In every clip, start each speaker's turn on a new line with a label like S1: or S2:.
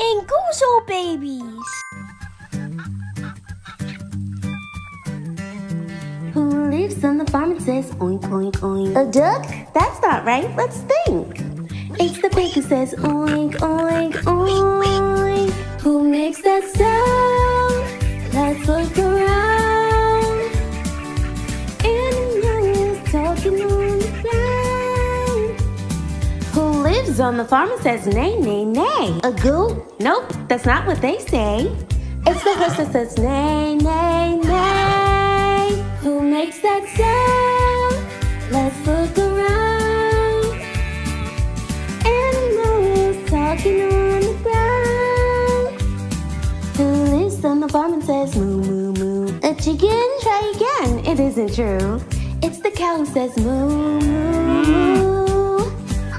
S1: Nguzo babies.
S2: Who lives on the farm and says oink, oink, oink? A duck? That's not right. Let's think. It's the pig who says oink, oink, oink. Who makes that sound? Let's look around. Animals talking on the ground. Who lives on the farm and says neigh, neigh, neigh? A goat? Nope, that's not what they say. It's the horse that says neigh, neigh, neigh. Who makes that sound? Let's look around. Animals talking on the ground. Who lives on the farm and says moo, moo, moo? A chicken? Try again. It isn't true. It's the cow who says moo, moo, moo.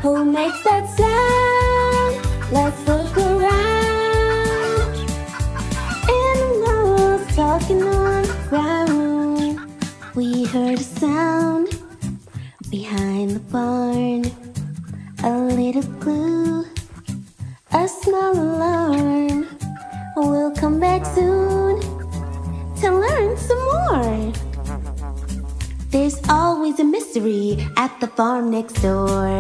S2: Who makes that sound? Let's look around. Animals talking on the ground. We heard a sound behind the barn. A little clue, a small alarm. We'll come back soon to learn some more. There's always a mystery at the farm next door.